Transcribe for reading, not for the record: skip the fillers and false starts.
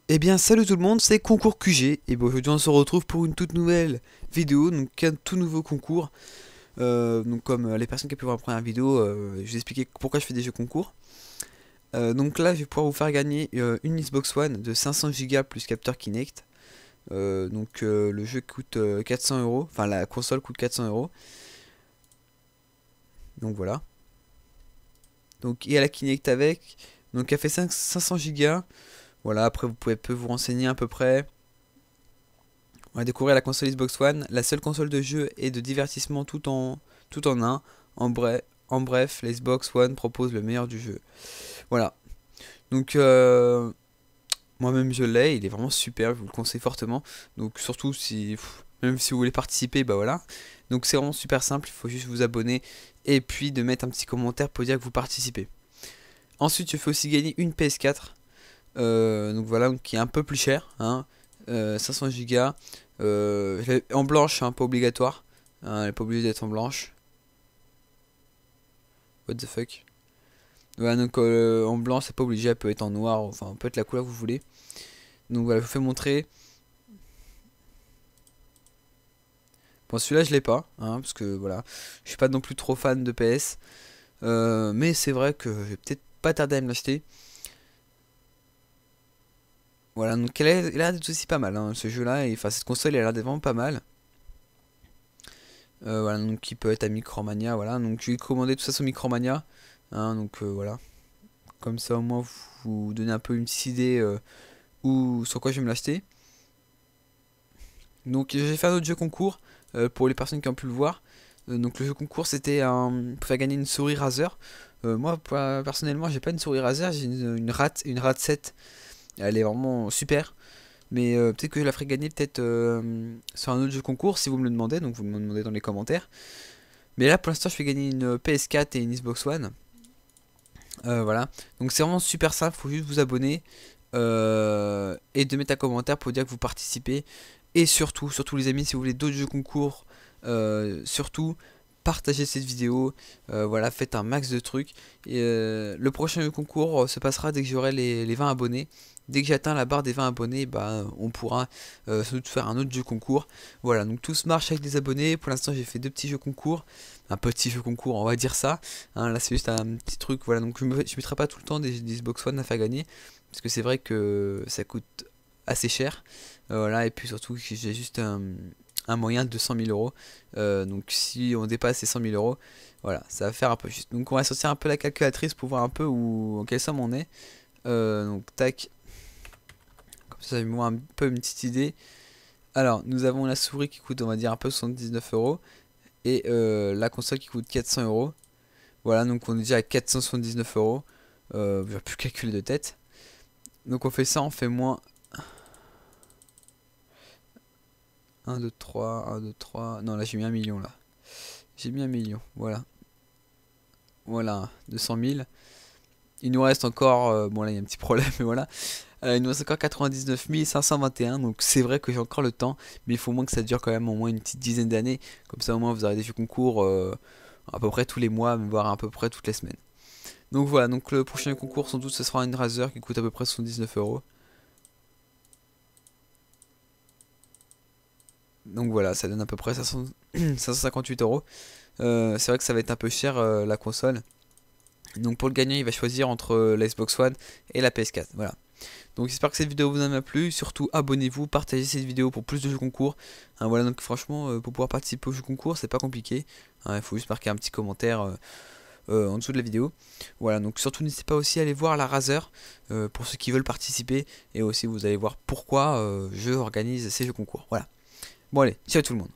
Eh bien salut tout le monde, c'est Concours QG et bon, aujourd'hui on se retrouve pour une toute nouvelle vidéo, donc un tout nouveau concours. Donc comme les personnes qui ont pu voir la première vidéo, je vais expliquer pourquoi je fais des jeux concours. Donc là je vais pouvoir vous faire gagner une Xbox One de 500 Go plus capteur Kinect. Le jeu coûte 400 euros, enfin la console coûte 400 euros. Donc voilà. Donc il y a la Kinect avec, donc elle fait 500 Go. Voilà, après vous pouvez peu vous renseigner à peu près. On va découvrir la console Xbox One, la seule console de jeu et de divertissement tout en un. En bref, la Xbox One propose le meilleur du jeu. Voilà. Donc moi-même je l'ai, il est vraiment super, je vous le conseille fortement. Donc surtout si même si vous voulez participer, bah voilà. Donc c'est vraiment super simple, il faut juste vous abonner et puis de mettre un petit commentaire pour dire que vous participez. Ensuite, je fais aussi gagner une PS4. Donc voilà, qui est un peu plus cher, hein, 500 Go. En blanche, hein, pas obligatoire. Hein, elle est pas obligée d'être en blanche. What the fuck. Voilà, donc en blanc, c'est pas obligé, elle peut être en noir, enfin, peut être la couleur que vous voulez. Donc voilà, je vous fais montrer. Bon, celui-là, je l'ai pas, hein, parce que voilà, je suis pas non plus trop fan de PS. Mais c'est vrai que je vais peut-être pas tarder à me l'acheter. Voilà, donc elle a l'air d'être aussi pas mal, hein, ce jeu-là, et enfin, cette console, elle a l'air d'être vraiment pas mal. Voilà, donc qui peut être à Micromania, voilà. Donc je vais commander tout ça sur Micromania, hein, donc voilà. Comme ça au moins vous donnez un peu une petite idée où sur quoi je vais me l'acheter. Donc j'ai fait un autre jeu concours pour les personnes qui ont pu le voir. Donc le jeu concours c'était pour faire gagner une souris Razer. Moi personnellement j'ai pas une souris Razer, j'ai une Rat 7. Elle est vraiment super. Mais peut-être que je la ferai gagner peut-être sur un autre jeu concours si vous me le demandez. Donc vous me le demandez dans les commentaires. Mais là pour l'instant je fais gagner une PS4 et une Xbox One. Voilà. Donc c'est vraiment super simple, faut juste vous abonner et de mettre un commentaire pour dire que vous participez. Et surtout les amis, si vous voulez d'autres jeux concours, surtout partagez cette vidéo. Voilà, faites un max de trucs. Et, le prochain jeu concours se passera dès que j'aurai les 20 abonnés. Dès que j'atteins la barre des 20 abonnés, bah, on pourra sans doute faire un autre jeu concours. Voilà, donc tout se marche avec des abonnés. Pour l'instant, j'ai fait deux petits jeux concours. Un petit jeu concours, on va dire ça. Hein, là, c'est juste un petit truc. Voilà, donc je mettrai pas tout le temps des Xbox One à faire gagner. Parce que c'est vrai que ça coûte assez cher. Voilà, et puis surtout, j'ai juste un moyen de 100 000 euros. Donc si on dépasse les 100 000 euros, voilà, ça va faire un peu juste. Donc on va sortir un peu la calculatrice pour voir un peu où, en quelle somme on est. Donc tac, comme ça je me vois un peu une petite idée. Alors nous avons la souris qui coûte on va dire un peu 79 euros. Et la console qui coûte 400 euros. Voilà, donc on est déjà à 479 euros. Je vais plus calculer de tête. Donc on fait ça, on fait moins 1, 2, 3, 1, 2, 3. Non, là j'ai mis 1 million là. J'ai mis 1 million, voilà. Voilà, 200 000. Il nous reste encore, bon là il y a un petit problème, mais voilà. Il nous reste encore 99 521, donc c'est vrai que j'ai encore le temps, mais il faut au moins que ça dure quand même au moins une petite dizaine d'années. Comme ça au moins vous aurez des jeux concours à peu près tous les mois, voire à peu près toutes les semaines. Donc voilà, donc le prochain concours sans doute ce sera une Razer qui coûte à peu près 79 euros. Donc voilà, ça donne à peu près 558 euros. C'est vrai que ça va être un peu cher la console. Donc pour le gagnant, il va choisir entre la Xbox One et la PS4. Voilà. Donc j'espère que cette vidéo vous en a plu. Surtout abonnez-vous, partagez cette vidéo pour plus de jeux concours. Hein, voilà, donc franchement, pour pouvoir participer aux jeux concours, c'est pas compliqué. Hein, il faut juste marquer un petit commentaire en dessous de la vidéo. Voilà, donc surtout n'hésitez pas aussi à aller voir la Razer pour ceux qui veulent participer. Et aussi vous allez voir pourquoi je organise ces jeux concours. Voilà. Bon allez, ciao tout le monde.